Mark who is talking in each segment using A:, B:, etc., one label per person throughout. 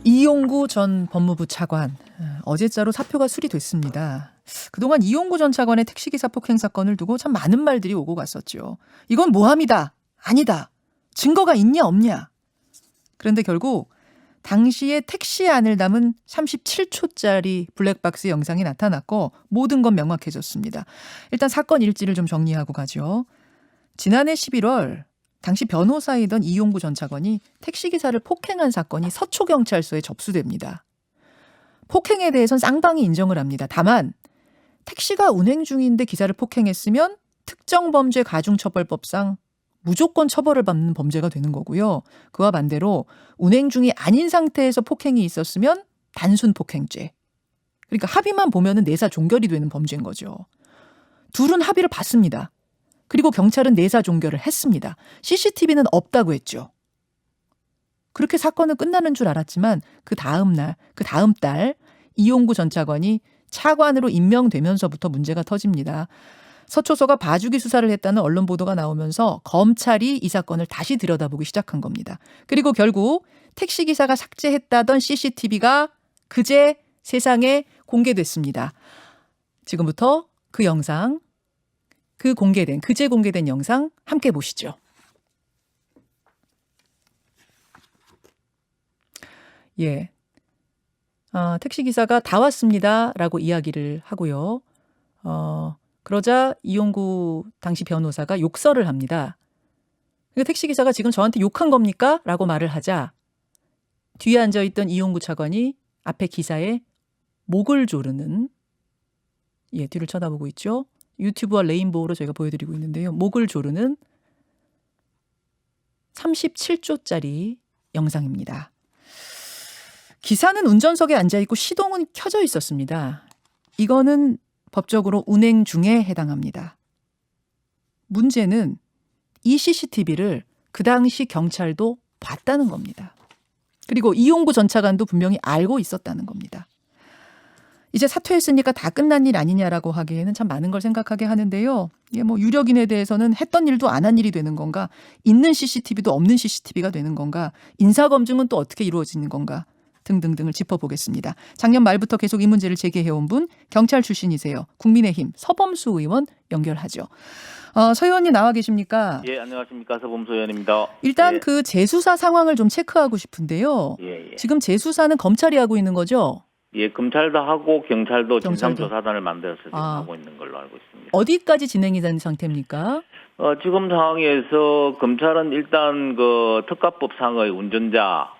A: 이용구 전 법무부 차관 어제자로 사표가 수리됐습니다. 그동안 이용구 전 차관의 택시기사 폭행 사건을 두고 참 많은 말들이 오고 갔었죠. 이건 모함이다. 아니다. 증거가 있냐 없냐. 그런데 결국 당시에 택시 안을 담은 37초짜리 블랙박스 영상이 나타났고 모든 건 명확해졌습니다. 일단 사건 일지를 좀 정리하고 가죠. 지난해 11월 당시 변호사이던 이용구 전 차관이 택시기사를 폭행한 사건이 서초경찰서에 접수됩니다. 폭행에 대해선 쌍방이 인정을 합니다. 다만 택시가 운행 중인데 기사를 폭행했으면 특정범죄 가중처벌법상 무조건 처벌을 받는 범죄가 되는 거고요. 그와 반대로 운행 중이 아닌 상태에서 폭행이 있었으면 단순 폭행죄. 그러니까 합의만 보면은 내사 종결이 되는 범죄인 거죠. 둘은 합의를 봤습니다. 그리고 경찰은 내사 종결을 했습니다. CCTV는 없다고 했죠. 그렇게 사건은 끝나는 줄 알았지만 그 다음 달 이용구 전 차관이 차관으로 임명되면서부터 문제가 터집니다. 서초서가 봐주기 수사를 했다는 언론 보도가 나오면서 검찰이 이 사건을 다시 들여다보기 시작한 겁니다. 그리고 결국 택시기사가 삭제했다던 CCTV가 그제 세상에 공개됐습니다. 지금부터 그 영상, 그제 공개된 영상 함께 보시죠. 예. 택시기사가 다 왔습니다. 라고 이야기를 하고요. 그러자 이용구 당시 변호사가 욕설을 합니다. 그러니까 택시기사가 지금 저한테 욕한 겁니까? 라고 말을 하자 뒤에 앉아있던 이용구 차관이 앞에 기사에 목을 조르는 뒤를 쳐다보고 있죠. 유튜브와 레인보우로 저희가 보여드리고 있는데요. 목을 조르는 37초짜리 영상입니다. 기사는 운전석에 앉아있고 시동은 켜져 있었습니다. 이거는 법적으로 운행 중에 해당합니다. 문제는 이 CCTV를 그 당시 경찰도 봤다는 겁니다. 그리고 이용구 전 차관도 분명히 알고 있었다는 겁니다. 이제 사퇴했으니까 다 끝난 일 아니냐라고 하기에는 참 많은 걸 생각하게 하는데요. 이게 뭐 유력인에 대해서는 했던 일도 안 한 일이 되는 건가, 있는 CCTV도 없는 CCTV가 되는 건가, 인사검증은 또 어떻게 이루어지는 건가 등등등을 짚어보겠습니다. 작년 말부터 계속 이 문제를 제기해온 분, 경찰 출신이세요. 국민의힘 서범수 의원 연결하죠. 서 의원님 나와 계십니까?
B: 예, 안녕하십니까. 서범수 의원입니다.
A: 일단
B: 예.
A: 그 재수사 상황을 좀 체크하고 싶은데요.
B: 예.
A: 지금 재수사는 검찰이 하고 있는 거죠?
B: 예, 검찰도 하고 경찰도 진상조사단을 만들어서 지금 하고 있는 걸로 알고 있습니다.
A: 어디까지 진행이 된 상태입니까?
B: 지금 상황에서 검찰은 일단 그 특가법상의 운전자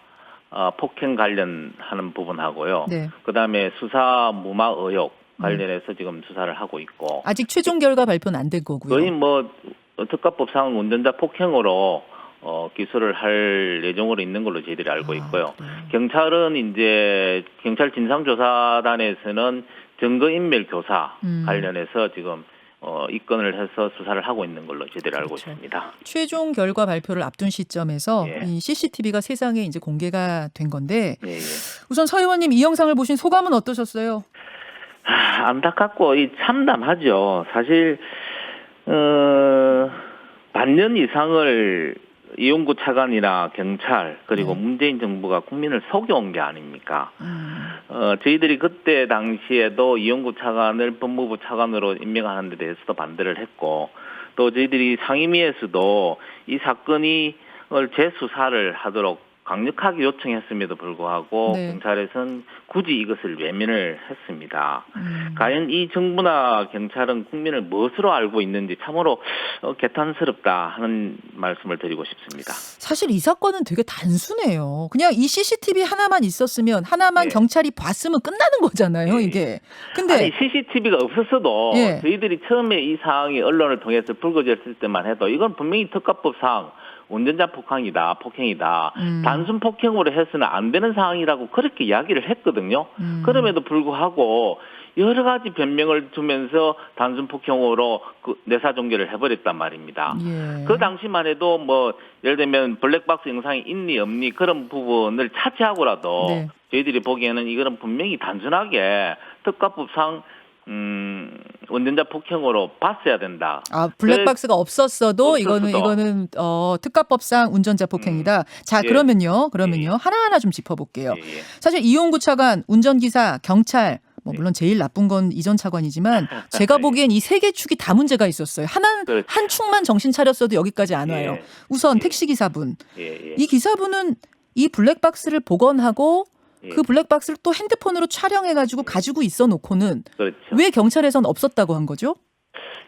B: 폭행 관련하는 부분하고요.
A: 네.
B: 그다음에 수사 무마 의혹 관련해서 지금 수사를 하고 있고.
A: 아직 최종 결과 발표는 안 된 거고요.
B: 거의 뭐 특가법상 운전자 폭행으로 기소를 할 예정으로 있는 걸로 저희들이 알고 있고요.
A: 그래요.
B: 경찰은 이제 경찰 진상조사단에서는 증거인멸 교사 관련해서 지금 입건을 해서 수사를 하고 있는 걸로 저희들이 알고 있습니다.
A: 최종 결과 발표를 앞둔 시점에서 이 CCTV가 세상에 이제 공개가 된 건데 우선 서 의원님 이 영상을 보신 소감은 어떠셨어요?
B: 안타깝고 참담하죠. 사실 반년 이상을 이용구 차관이나 경찰 그리고 문재인 정부가 국민을 속여온 게 아닙니까? 저희들이 그때 당시에도 이용구 차관을 법무부 차관으로 임명하는 데 대해서도 반대를 했고 또 저희들이 상임위에서도 이 사건이 재수사를 하도록 강력하게 요청했음에도 불구하고 경찰에서는 굳이 이것을 외면을 했습니다. 과연 이 정부나 경찰은 국민을 무엇으로 알고 있는지 참으로 개탄스럽다 하는 말씀을 드리고 싶습니다.
A: 사실 이 사건은 되게 단순해요. 그냥 이 CCTV 하나만 있었으면 하나만 경찰이 봤으면 끝나는 거잖아요. 이게. 근데
B: 아니, CCTV가 없었어도 저희들이 처음에 이 상황이 언론을 통해서 불거졌을 때만 해도 이건 분명히 특가법상 운전자 폭행이다. 단순 폭행으로 해서는 안 되는 상황이라고 그렇게 이야기를 했거든요. 그럼에도 불구하고 여러 가지 변명을 두면서 단순 폭행으로 내사 종결을 해버렸단 말입니다. 그 당시만 해도 뭐 예를 들면 블랙박스 영상이 있니 없니 그런 부분을 차치하고라도 저희들이 보기에는 이거는 분명히 단순하게 특가법상 운전자 폭행으로 봤어야 된다.
A: 아, 블랙박스가 없었어도 이거는 특가법상 운전자 폭행이다. 자,
B: 예.
A: 그러면요.
B: 예.
A: 하나하나 좀 짚어볼게요.
B: 예, 예.
A: 사실 이용구 차관, 운전기사, 경찰, 뭐 물론 제일 나쁜 건 이전 차관이지만 제가 보기엔 이 세 개 축이 다 문제가 있었어요.
B: 그렇죠.
A: 한 축만 정신 차렸어도 여기까지 안 와요.
B: 예.
A: 우선
B: 예.
A: 택시기사분.
B: 예.
A: 이 기사분은 이 블랙박스를 복원하고
B: 예.
A: 그 블랙박스를 또 핸드폰으로 촬영해가지고 가지고 있어 놓고는
B: 그렇죠.
A: 왜 경찰에선 없었다고 한 거죠?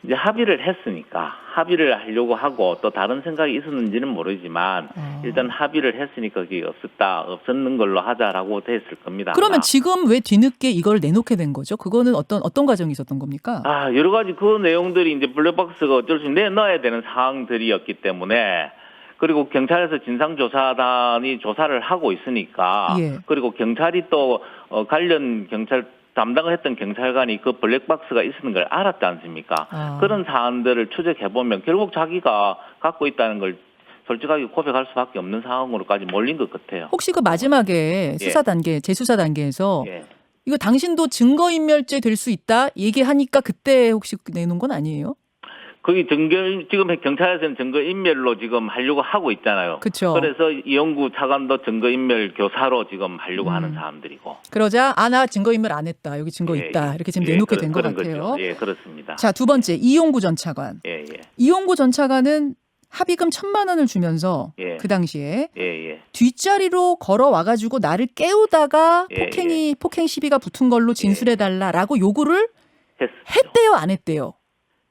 B: 이제 합의를 했으니까 합의를 하려고 하고 또 다른 생각이 있었는지는 모르지만 일단 합의를 했으니까 그게 없었는 걸로 하자라고 됐을 겁니다.
A: 그러면
B: 아마.
A: 지금 왜 뒤늦게 이걸 내놓게 된 거죠? 그거는 어떤 과정이 있었던 겁니까?
B: 여러 가지 그 내용들이 이제 블랙박스가 어쩔 수 없이 내놔야 되는 사항들이었기 때문에 그리고 경찰에서 진상조사단이 조사를 하고 있으니까
A: 예.
B: 그리고 경찰이 또 관련 경찰 담당을 했던 경찰관이 그 블랙박스가 있는 걸 알았지 않습니까? 그런 사안들을 추적해보면 결국 자기가 갖고 있다는 걸 솔직하게 고백할 수밖에 없는 상황으로까지 몰린 것 같아요.
A: 혹시 그 마지막에 수사 단계, 재수사 단계에서
B: 예.
A: 이거 당신도 증거인멸죄 될 수 있다 얘기하니까 그때 혹시 내놓은 건 아니에요?
B: 거기 지금 경찰에서는 증거인멸로 지금 하려고 하고 있잖아요.
A: 그렇죠.
B: 그래서 이용구 차관도 증거인멸 교사로 지금 하려고 하는 사람들이고.
A: 그러자 나 증거인멸 안 했다. 여기 증거 있다. 이렇게 지금 내놓게 된 것
B: 그런
A: 같아요.
B: 거죠. 예, 그렇습니다.
A: 자, 두 번째 이용구 전 차관.
B: 예.
A: 이용구 전 차관은 합의금 1,000만 원을 주면서
B: 예.
A: 그 당시에
B: 예.
A: 뒷자리로 걸어와가지고 나를 깨우다가
B: 예,
A: 폭행 시비가 붙은 걸로 진술해달라라고 요구를 했대요, 안 했대요?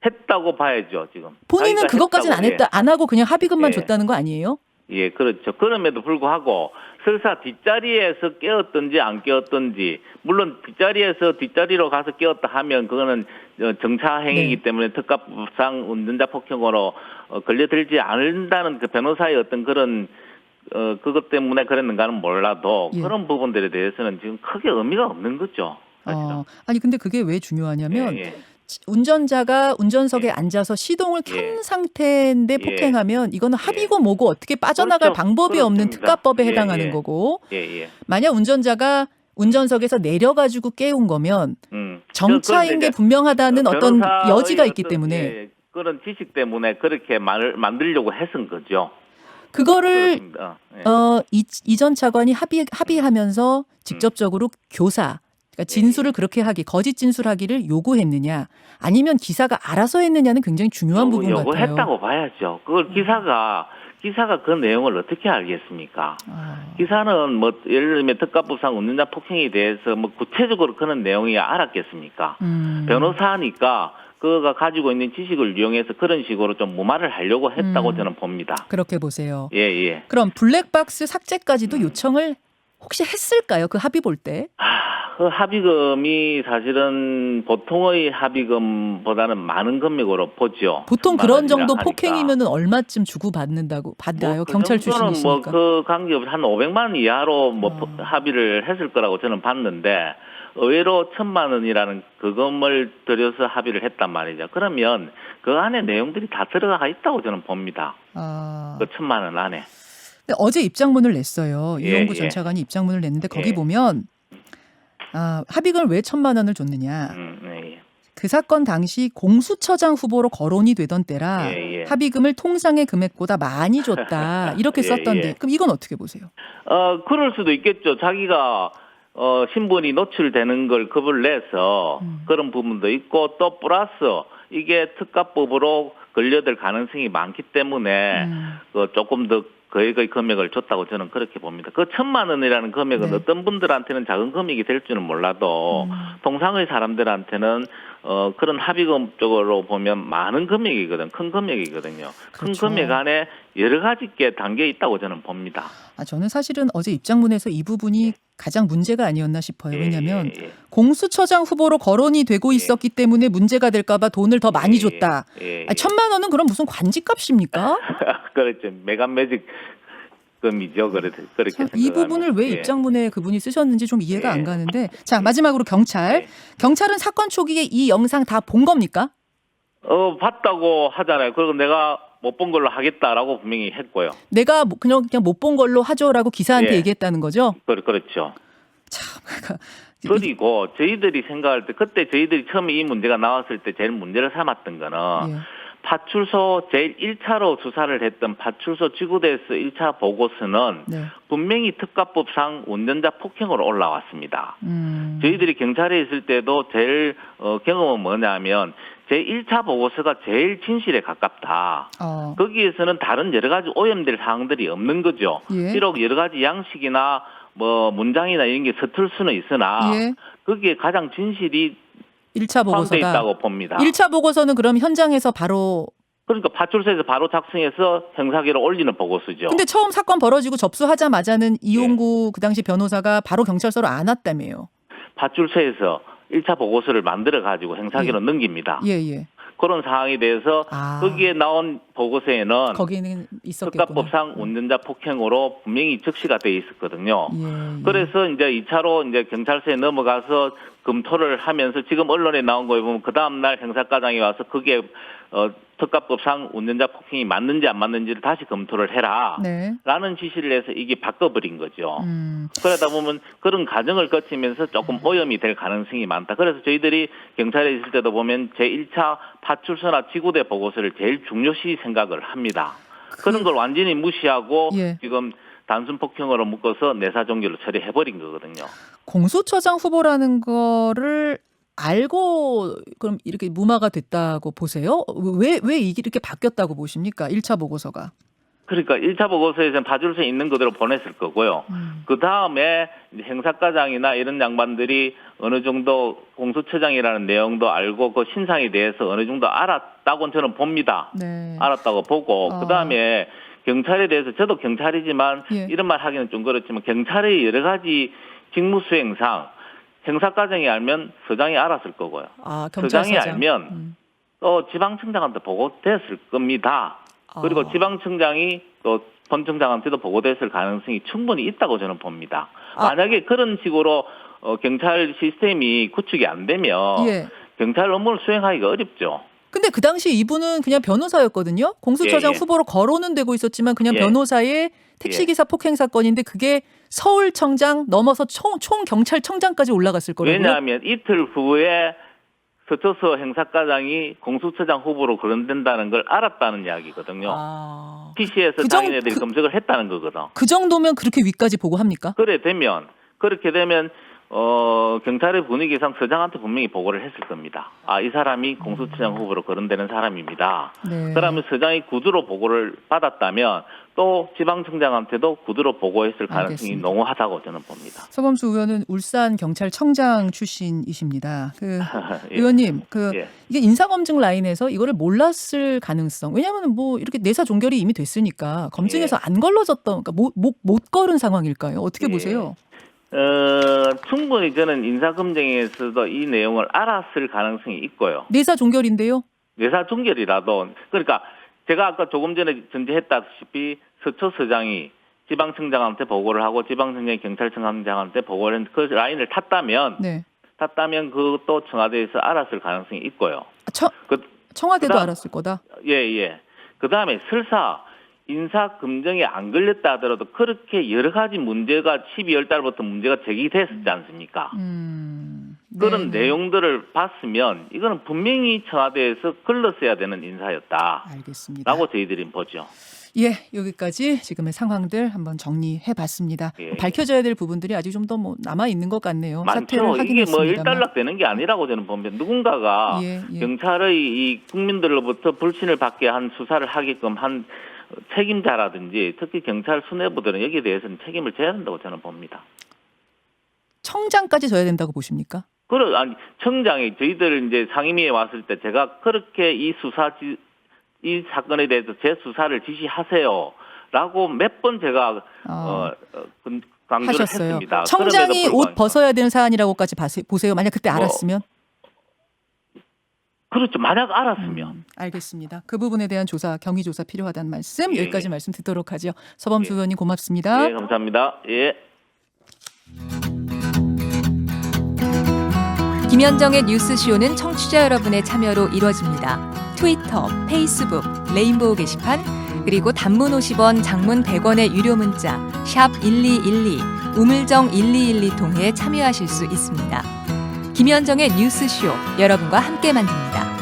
B: 했다고 봐야죠, 지금.
A: 본인은
B: 자기가
A: 그것까지는 안
B: 했다고,
A: 했다, 안 하고 그냥 합의금만
B: 예.
A: 줬다는 거 아니에요?
B: 예, 그렇죠. 그럼에도 불구하고 설사 뒷자리에서 깨었든지 안 깨었든지 물론 뒷자리로 가서 깨었다 하면 그거는 정차 행위이기 때문에 특가법상 운전자 폭행으로 걸려들지 않는다는 그 변호사의 어떤 그런 그것 때문에 그랬는가는 몰라도 그런 부분들에 대해서는 지금 크게 의미가 없는 거죠.
A: 아니 근데 그게 왜 중요하냐면
B: 예.
A: 운전자가 운전석에 앉아서 시동을 켠 상태인데 폭행하면 이거는 합의고 뭐고 어떻게 빠져나갈
B: 그렇죠.
A: 방법이 없는
B: 그렇습니다.
A: 특가법에 해당하는 거고 만약 운전자가 운전석에서 내려가지고 깨운 거면 정차인 게 분명하다는 어떤 여지가 있기 때문에
B: 그런 지식 때문에 그렇게 만들려고 했은 거죠.
A: 그거를 이전 차관이 합의하면서 직접적으로 교사 그러니까 진술을 그렇게 하기, 거짓 진술하기를 요구했느냐, 아니면 기사가 알아서 했느냐는 굉장히 중요한 부분 같아요.
B: 요구했다고 봐야죠. 그걸 기사가 그 내용을 어떻게 알겠습니까? 기사는 뭐 예를 들면 특가법상 운전자 폭행에 대해서 뭐 구체적으로 그런 내용이 알았겠습니까? 변호사니까 그가 가지고 있는 지식을 이용해서 그런 식으로 좀 무마를 하려고 했다고 저는 봅니다.
A: 그렇게 보세요.
B: 예.
A: 그럼 블랙박스 삭제까지도 요청을 혹시 했을까요? 그 합의 볼 때?
B: 그 합의금이 사실은 보통의 합의금보다는 많은 금액으로 보죠.
A: 보통 그런 정도 폭행이면은 얼마쯤 주고 받나요? 경찰 출신이시니까.
B: 그 관계없이 한 500만 원 이하로 합의를 했을 거라고 저는 봤는데 의외로 1,000만 원이라는 그금을 들여서 합의를 했단 말이죠. 그러면 그 안에 내용들이 다 들어가 있다고 저는 봅니다. 그 1,000만 원 안에.
A: 근데 어제 입장문을 냈어요. 이용구 전 차관이 입장문을 냈는데 거기 보면 합의금을 왜 1,000만 원을 줬느냐. 그 사건 당시 공수처장 후보로 거론이 되던 때라 합의금을 통상의 금액보다 많이 줬다. 이렇게 썼던데 그럼 이건 어떻게 보세요?
B: 그럴 수도 있겠죠. 자기가 신분이 노출되는 걸 겁을 내서 그런 부분도 있고 또 플러스 이게 특가법으로 걸려들 가능성이 많기 때문에 조금 더 거액의 금액을 줬다고 저는 그렇게 봅니다. 그 1,000만 원이라는 금액은 어떤 분들한테는 작은 금액이 될 줄은 몰라도 통상의 사람들한테는 그런 합의금 쪽으로 보면 많은 금액이거든, 큰 금액이거든요. 큰 금액 안에 여러 가지 게 담겨 있다고 저는 봅니다.
A: 저는 사실은 어제 입장문에서 이 부분이 가장 문제가 아니었나 싶어요. 왜냐하면 공수처장 후보로 거론이 되고 있었기 때문에 문제가 될까 봐 돈을 더 많이 줬다. 1,000만 원은 그럼 무슨 관집값입니까?
B: 그렇죠. 매간매직 금이죠. 그렇게
A: 이 부분을 왜 입장문에 그분이 쓰셨는지 좀 이해가 안 가는데. 자, 마지막으로 경찰. 경찰은 사건 초기에 이 영상 다 본 겁니까?
B: 봤다고 하잖아요. 그리고 내가 못 본 걸로 하겠다라고 분명히 했고요.
A: 내가 그냥 못 본 걸로 하죠라고 기사한테 얘기했다는 거죠?
B: 그렇죠.
A: 참,
B: 그리고 저희들이 생각할 때 그때 저희들이 처음에 이 문제가 나왔을 때 제일 문제를 삼았던 거는
A: 예.
B: 파출소 제일 1차로 수사를 했던 파출소 지구대에서 1차 보고서는
A: 네.
B: 분명히 특가법상 운전자 폭행으로 올라왔습니다. 저희들이 경찰에 있을 때도 제일 경험은 뭐냐면 제1차 보고서가 제일 진실에 가깝다. 거기에서는 다른 여러 가지 오염될 사항들이 없는 거죠.
A: 예.
B: 비록 여러 가지 양식이나 뭐 문장이나 이런 게 서툴 수는 있으나
A: 예.
B: 거기에 가장 진실이
A: 1차
B: 포함되어
A: 보고서가
B: 있다고 봅니다.
A: 1차 보고서는 그럼 현장에서 바로
B: 그러니까 파출소에서 바로 작성해서 형사기로 올리는 보고서죠.
A: 근데 처음 사건 벌어지고 접수하자마자는 이용구 그 당시 변호사가 바로 경찰서로 안 왔다며요.
B: 파출소에서 1차 보고서를 만들어 가지고 형사기로 넘깁니다.
A: 예.
B: 그런 상황에 대해서 거기에 나온 보고서에는
A: 거기는 있었겠구나.
B: 특가법상 운전자 폭행으로 분명히 적시가 돼 있었거든요.
A: 예.
B: 그래서 이제 2차로 이제 경찰서에 넘어가서 검토를 하면서 지금 언론에 나온 거에 보면 그 다음 날 형사과장이 와서 그게 특가법상 운전자 폭행이 맞는지 안 맞는지를 다시 검토를 해라.
A: 네.
B: 라는 지시를 해서 이게 바꿔버린 거죠. 그러다 보면 그런 과정을 거치면서 조금 오염이 될 가능성이 많다. 그래서 저희들이 경찰에 있을 때도 보면 제1차 파출소나 지구대 보고서를 제일 중요시 생각을 합니다. 그런 걸 완전히 무시하고 지금 단순 폭행으로 묶어서 내사종결로 처리해버린 거거든요.
A: 공수처장 후보라는 거를 알고 그럼 이렇게 무마가 됐다고 보세요? 왜 이게 이렇게 바뀌었다고 보십니까? 1차 보고서가.
B: 그러니까 1차 보고서에서는 파출소에 있는 그대로 보냈을 거고요. 그 다음에 행사과장이나 이런 양반들이 어느 정도 공수처장이라는 내용도 알고 그 신상에 대해서 어느 정도 알았다고 저는 봅니다.
A: 네.
B: 알았다고 보고 그 다음에 경찰에 대해서 저도 경찰이지만 이런 말 하기는 좀 그렇지만 경찰의 여러 가지 직무수행상 행사과장이 알면 서장이 알았을 거고요. 서장이 알면 또 지방청장한테 보고됐을 겁니다. 그리고 지방청장이 또 본청장한테도 보고됐을 가능성이 충분히 있다고 저는 봅니다. 만약에 그런 식으로 경찰 시스템이 구축이 안 되면 경찰 업무를 수행하기가 어렵죠.
A: 근데 그 당시 이분은 그냥 변호사였거든요. 공수처장 후보로 거론은 되고 있었지만 그냥 변호사의 택시기사 폭행 사건인데 그게 서울청장 넘어서 총경찰청장까지 올라갔을 거라고요.
B: 왜냐하면 이틀 후에 서초서 행사과장이 공수처장 후보로 거론된다는 걸 알았다는 이야기거든요. PC에서 자기네들이 검색을 했다는 거거든.
A: 그 정도면 그렇게 위까지 보고합니까?
B: 그렇게 되면 경찰의 분위기상 서장한테 분명히 보고를 했을 겁니다. 이 사람이 공수처장 후보로 거론되는 사람입니다. 그러면 서장이 구두로 보고를 받았다면 또 지방청장한테도 구두로 보고했을 가능성이 농후하다고 저는 봅니다.
A: 서범수 의원은 울산 경찰청장 출신이십니다. 의원님, 이게 인사검증 라인에서 이거를 몰랐을 가능성. 왜냐하면 뭐 이렇게 내사 종결이 이미 됐으니까 검증에서 안 걸러졌던, 그러니까 못 걸은 상황일까요? 어떻게 보세요?
B: 충분히 저는 인사검증에서도 이 내용을 알았을 가능성이 있고요.
A: 내사 종결인데요?
B: 내사 종결이라도 그러니까 제가 아까 조금 전에 전제했다시피 서초서장이 지방청장한테 보고를 하고 지방청장이 경찰청장한테 보고를 했는데 그 라인을 탔다면 그것도 청와대에서 알았을 가능성이 있고요.
A: 청와대도 알았을 거다?
B: 예. 그다음에 설사 인사검증에 안 걸렸다 하더라도 그렇게 여러 가지 문제가 12월 달부터 문제가 제기됐었지 않습니까? 그런 내용들을 봤으면 이거는 분명히 청와대에서 걸렀어야 되는 인사였다.
A: 알겠습니다.
B: 라고 저희들은 보죠.
A: 여기까지 지금의 상황들 한번 정리해봤습니다. 밝혀져야 될 부분들이 아직 좀 더 남아있는 것 같네요.
B: 많죠. 이게 뭐 일단락되는 게 아니라고 저는 봅니다. 누군가가 경찰의 이 국민들로부터 불신을 받게 한 수사를 하게끔 한 책임자라든지 특히 경찰 수뇌부들은 여기에 대해서는 책임을 져야 된다고 저는 봅니다.
A: 청장까지 져야 된다고 보십니까?
B: 청장이 저희들 이제 상임위에 왔을 때 제가 그렇게 이 사건에 대해서 재수사를 지시하세요라고 몇 번 제가 강조를
A: 하셨어요.
B: 했습니다.
A: 청장이 옷 벗어야 되는 사안이라고까지 보세요. 만약 그때 알았으면?
B: 그렇죠. 만약 알았으면.
A: 알겠습니다. 그 부분에 대한 경위조사 필요하다는 말씀 여기까지 말씀 듣도록 하죠. 서범수 의원님 고맙습니다.
B: 감사합니다.
C: 김현정의 뉴스쇼는 청취자 여러분의 참여로 이루어집니다. 트위터, 페이스북, 레인보우 게시판, 그리고 단문 50원, 장문 100원의 유료 문자 샵 1212 우물정 1212 통해 참여하실 수 있습니다. 김현정의 뉴스쇼 여러분과 함께 만듭니다.